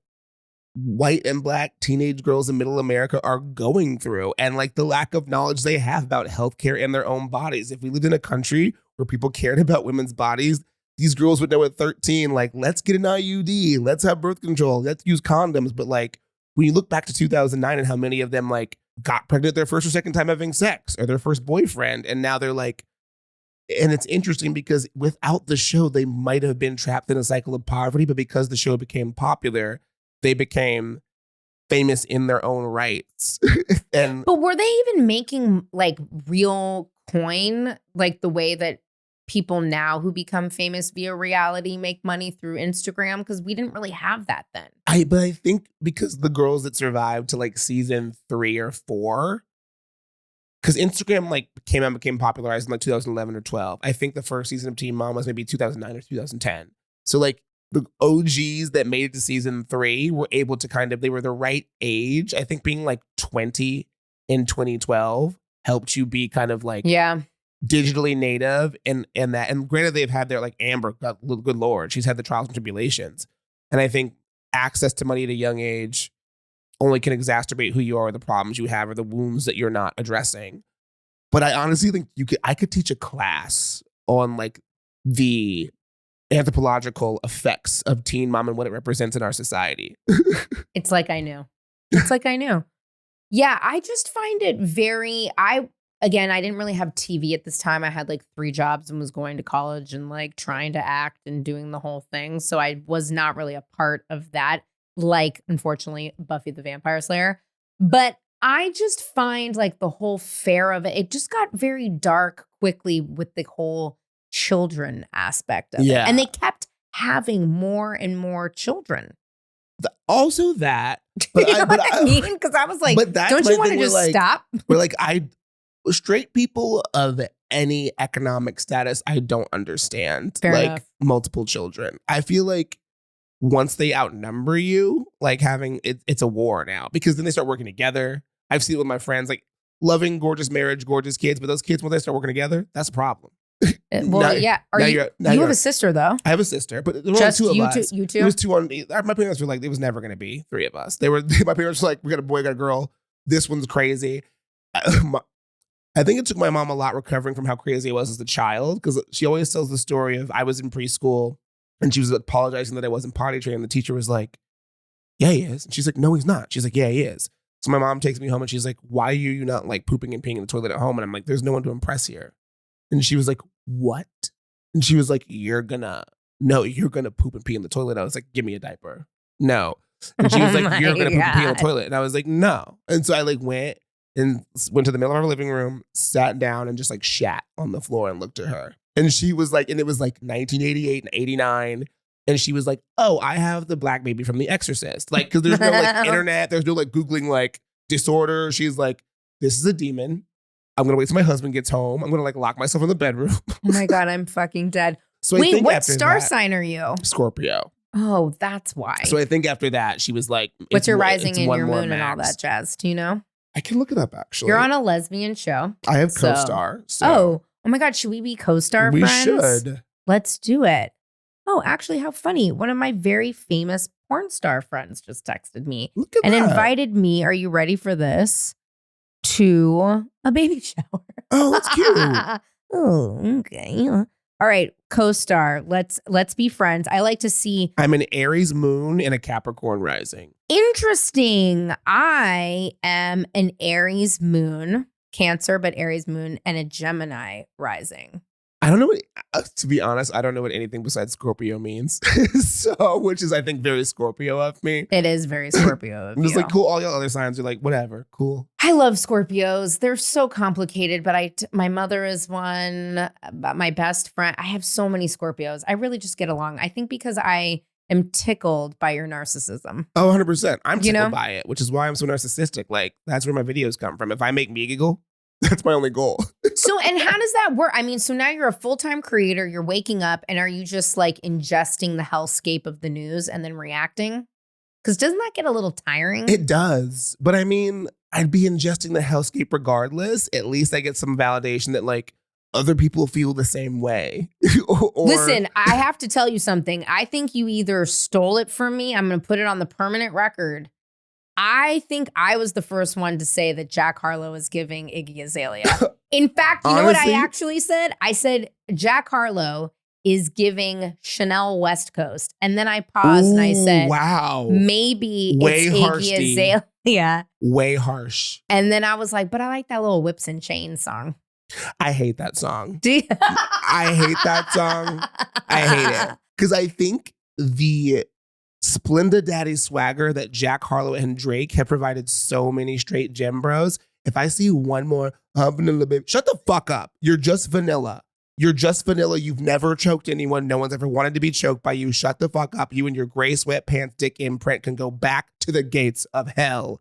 white and black teenage girls in middle America are going through, and like the lack of knowledge they have about healthcare and their own bodies. If we lived in a country where people cared about women's bodies, these girls would know at 13, like, let's get an IUD, let's have birth control, let's use condoms. But like, when you look back to 2009 and how many of them like got pregnant their first or second time having sex or their first boyfriend, and now they're like, and it's interesting because without the show, they might have been trapped in a cycle of poverty, but because the show became popular, they became famous in their own rights. But were they even making like real coin, like the way that people now who become famous via reality make money through Instagram? Because we didn't really have that then. But I think because the girls that survived to like season 3 or 4, because Instagram like became popularized in like 2011 or 12. I think the first season of Teen Mom was maybe 2009 or 2010. So like the OGs that made it to season 3 were able to they were the right age. I think being like 20 in 2012 helped you be kind of like digitally native and that. And granted, they've had their like Amber, good Lord, she's had the trials and tribulations. And I think access to money at a young age only can exacerbate who you are, or the problems you have, or the wounds that you're not addressing. But I honestly think I could teach a class on like the anthropological effects of Teen Mom and what it represents in our society. It's like I knew. It's like I knew. Yeah, I just find it I didn't really have TV at this time. I had like 3 jobs and was going to college and like trying to act and doing the whole thing. So I was not really a part of that. Like, unfortunately, Buffy the Vampire Slayer. But I just find like the whole fare of it just got very dark quickly with the whole children aspect of it. And they kept having more and more children. Also that. But you know what I mean? Because I was like, don't you want to just stop? We're like, straight people of any economic status, I don't understand. Fair enough. Multiple children. I feel like once they outnumber you, like having it's a war now, because then they start working together. I've seen it with my friends, like loving gorgeous marriage, gorgeous kids, but those kids, when they start working together, that's a problem. Well, you have a sister though. I have a sister, but there were only 2 of us. You two? It was 2 on. My parents were like, it was never going to be 3 of us. My parents were like, we got a boy, got a girl. This one's crazy. I think it took my mom a lot recovering from how crazy I was as a child, because she always tells the story of I was in preschool and she was apologizing that I wasn't potty trained. The teacher was like, yeah, he is. And she's like, no, he's not. She's like, yeah, he is. So my mom takes me home and she's like, why are you not like pooping and peeing in the toilet at home? And I'm like, there's no one to impress here. And she was like, what? And she was like, you're gonna poop and pee in the toilet. I was like, give me a diaper. No. And she was like, you're gonna poop and pee in the toilet. And I was like, no. And so I like went to the middle of our living room, sat down and just like shat on the floor and looked at her. And she was like, and it was like 1988 and 89. And she was like, oh, I have the black baby from The Exorcist. Like, because there's no like internet. There's no like Googling like disorder. She's like, this is a demon. I'm going to wait till my husband gets home. I'm going to like lock myself in the bedroom. Oh my God, I'm fucking dead. So wait, what star sign are you? Scorpio. Oh, that's why. So I think after that, she was like, what's your rising and your moon and all that jazz? Do you know? I can look it up, actually. You're on a lesbian show. I have co-star. So. Oh my God. Should we be co-star friends? We should. Let's do it. Oh, actually, how funny. One of my very famous porn star friends just texted me and invited me. Are you ready for this? To a baby shower. Oh, that's cute. Oh, okay. All right, co-star. Let's be friends. I like to see. I'm an Aries moon and a Capricorn rising. Interesting. I am an Aries moon, Cancer, but Aries moon, and a Gemini rising. I don't know what, to be honest, I don't know what anything besides Scorpio means. So, which is, I think, very Scorpio of me. It is very Scorpio of I'm just you. like, cool. All your other signs are like, whatever, cool. I love Scorpios. They're so complicated, but my mother is one. My best friend. I have so many Scorpios. I really just get along. I think because I am tickled by your narcissism. Oh, 100%. I'm tickled by it, which is why I'm so narcissistic. Like, that's where my videos come from. If I make me giggle, that's my only goal. So, and how does that work? I mean, so now you're a full-time creator, you're waking up, and are you just like ingesting the hellscape of the news and then reacting? Because doesn't that get a little tiring? It does. But I mean, I'd be ingesting the hellscape regardless. At least I get some validation that like, other people feel the same way. Listen, I have to tell you something. I think you either stole it from me. I'm going to put it on the permanent record. I think I was the first one to say that Jack Harlow is giving Iggy Azalea. In fact, you know what I actually said? I said Jack Harlow is giving Chanel West Coast. And then I paused and I said, wow, maybe it's Iggy Azalea. Way harsh. And then I was like, but I like that little Whips and Chains song. I hate that song. Do you? I hate that song. I hate it. Because I think the Splenda Daddy swagger that Jack Harlow and Drake have provided so many straight gem bros. If I see one more vanilla baby, shut the fuck up. You're just vanilla. You're just vanilla. You've never choked anyone. No one's ever wanted to be choked by you. Shut the fuck up. You and your gray sweatpants dick imprint can go back to the gates of hell.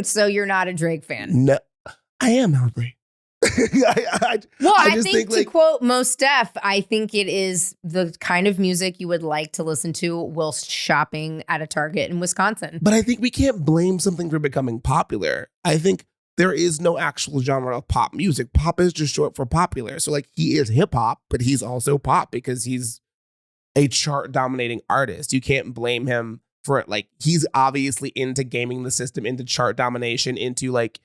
So you're not a Drake fan? No, I am, Aubrey. I think to quote Mos Def, I think it is the kind of music you would like to listen to whilst shopping at a Target in Wisconsin. But I think we can't blame something for becoming popular. I think there is no actual genre of pop music. Pop is just short for popular. So like he is hip hop, but he's also pop because he's a chart dominating artist. You can't blame him for it. Like he's obviously into gaming the system, into chart domination, into like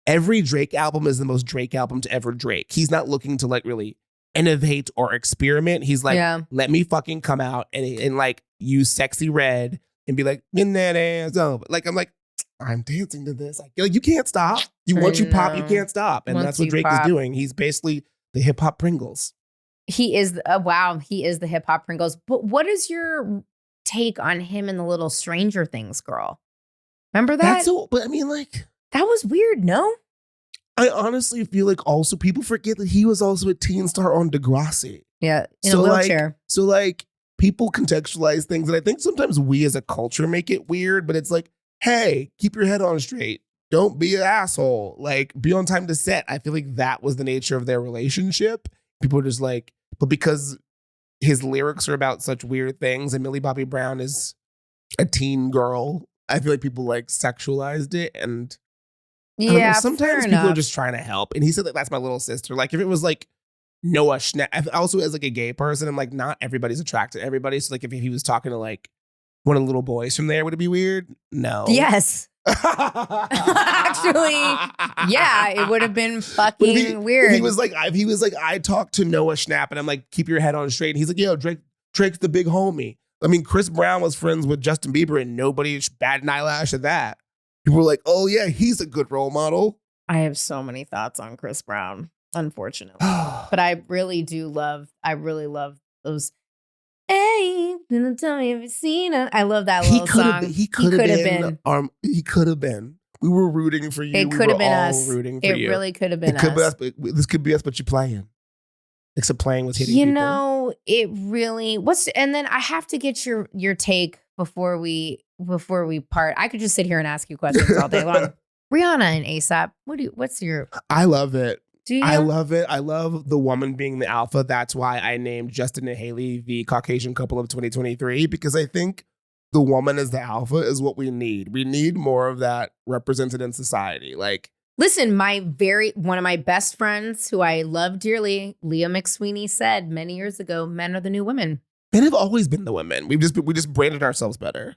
every Drake album is the most Drake album to ever Drake. He's not looking to like really innovate or experiment. He's like, let me fucking come out and like use Sexy Red and be like, in that ass over. Like, I'm like, I'm dancing to this. I feel like you can't stop. Once you pop, you can't stop. And that's what Drake is doing. He's basically the hip hop Pringles. He is, he is the hip hop Pringles. But what is your take on him and the Little Stranger Things girl? Remember that? But I mean, like, that was weird, no? I honestly feel like also people forget that he was also a teen star on Degrassi. Yeah, in a wheelchair. So like people contextualize things, and I think sometimes we as a culture make it weird, but it's like, hey, keep your head on straight. Don't be an asshole. Like, be on time to set. I feel like that was the nature of their relationship. People are just like, but because his lyrics are about such weird things, and Millie Bobby Brown is a teen girl, I feel like people like sexualized it. And yeah, sometimes people are just trying to help. And he said that that's my little sister. Like if it was like Noah Schnapp, also as like a gay person, I'm like, not everybody's attracted to everybody. So like if he was talking to like one of the little boys from there, would it be weird? No. Yes. Actually, yeah, it would have been fucking weird. He was like, I talked to Noah Schnapp, and I'm like, keep your head on straight. And he's like, yo, Drake's the big homie. I mean, Chris Brown was friends with Justin Bieber, and nobody batted an eyelash at that. People were like, oh yeah, he's a good role model. I have so many thoughts on Chris Brown, unfortunately, but I really love those. Hey, didn't tell me if you've seen it. I love that little song. He could have been. He could have been. We were rooting for you. It could have been us. Rooting for you. It really could have been us. This could be us, but you're playing. Except playing was hitting people. You know, it really. And then I have to get your take before we part. I could just sit here and ask you questions all day long. Rihanna and ASAP. What's your? I love it. Do you? I love it. I love the woman being the alpha. That's why I named Justin and Haley the Caucasian couple of 2023, because I think the woman as the alpha is what we need. We need more of that represented in society. Like, listen, one of my best friends who I love dearly, Leah McSweeney, said many years ago, men are the new women. Men have always been the women. We just branded ourselves better.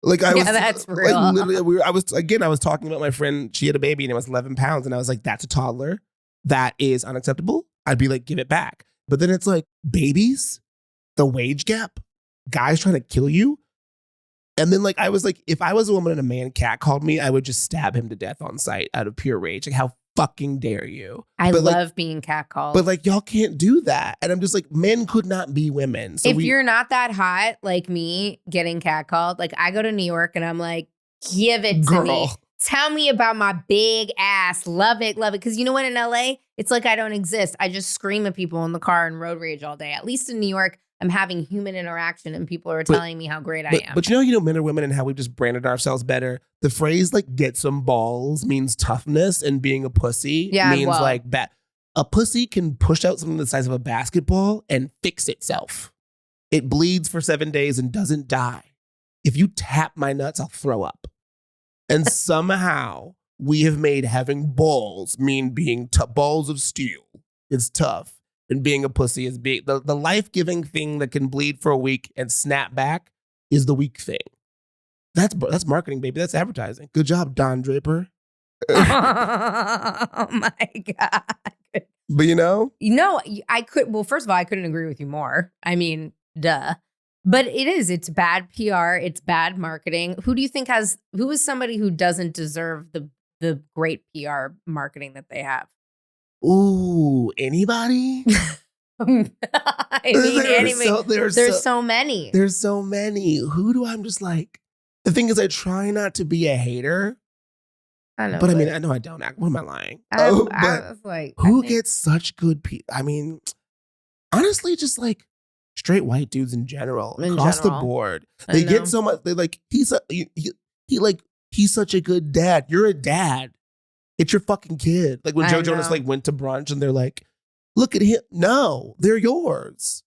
Like that's real. Like literally, I was talking about my friend. She had a baby and it was 11 pounds, and I was like, "That's a toddler. That is unacceptable." I'd be like, "Give it back." But then it's like babies, the wage gap, guys trying to kill you, and then like I was like, if I was a woman and a man catcalled me, I would just stab him to death on sight out of pure rage. Like, how fucking dare you? I love being catcalled, but like y'all can't do that, and I'm just like, men could not be women. So if you're not that hot like me, getting catcalled, like I go to New York and I'm like, give it to me. Tell me about my big ass. Love it, love it. Because you know what? In LA, it's like I don't exist. I just scream at people in the car and road rage all day. At least in New York, I'm having human interaction and people are telling me how great I am. But you know, men or women and how we've just branded ourselves better. The phrase like "get some balls" means toughness, and being a pussy means like bad. A pussy can push out something the size of a basketball and fix itself. It bleeds for 7 days and doesn't die. If you tap my nuts, I'll throw up. And somehow we have made having balls mean being balls of steel. It's tough. And being a pussy is being the life-giving thing that can bleed for a week and snap back is the weak thing. That's marketing, baby. That's advertising. Good job, Don Draper. Oh my God. But well, first of all, I couldn't agree with you more. I mean, duh. But it's bad PR. It's bad marketing. Who do you think who is somebody who doesn't deserve the great PR marketing that they have? Ooh, anybody? I mean, anyway, there's so many. There's so many. Who do I'm just like, the thing is, I try not to be a hater. I know. But I mean, I know I don't act. What am I lying? I was like, who gets such good people? I mean, honestly, just like straight white dudes in general, across the board. They get so much. They like, he's such a good dad. You're a dad. It's your fucking kid. Like when Joe Jonas like went to brunch and they're like, look at him. No, they're yours.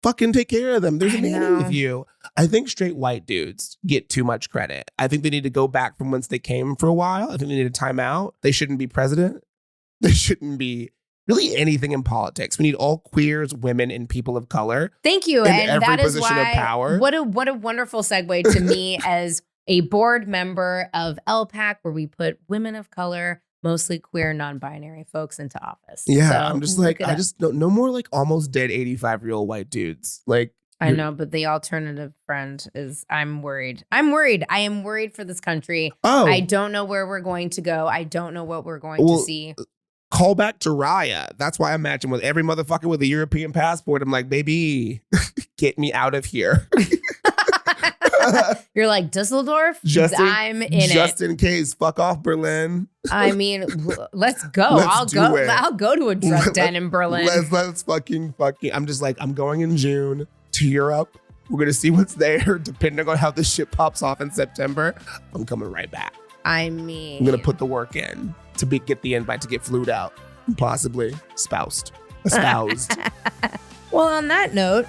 Fucking take care of them. There's a nanny with you. I think straight white dudes get too much credit. I think they need to go back from whence they came for a while. I think they need a timeout. They shouldn't be president. They shouldn't be really anything in politics. We need all queers, women, and people of color. Thank you. In and every that is position why, of power. What a wonderful segue to me as a board member of LPAC, where we put women of color, mostly queer, non-binary folks into office. Yeah, so, I'm just like, I just no more like almost dead 85-year-old white dudes. Like, I know, but the alternative friend is, I'm worried. I am worried for this country. Oh. I don't know where we're going to go. I don't know what we're going to see. Call back to Raya. That's why I'm matching with every motherfucker with a European passport. I'm like, baby, get me out of here. You're like, Dusseldorf? I'm in it. Just in case. Fuck off, Berlin. I mean, let's go. I'll go to a drug den in Berlin. Let's fucking. I'm just like, I'm going in June to Europe. We're going to see what's there. Depending on how this shit pops off in September, I'm coming right back. I mean, I'm going to put the work in to get the invite to get flued out. And possibly espoused. Well, on that note,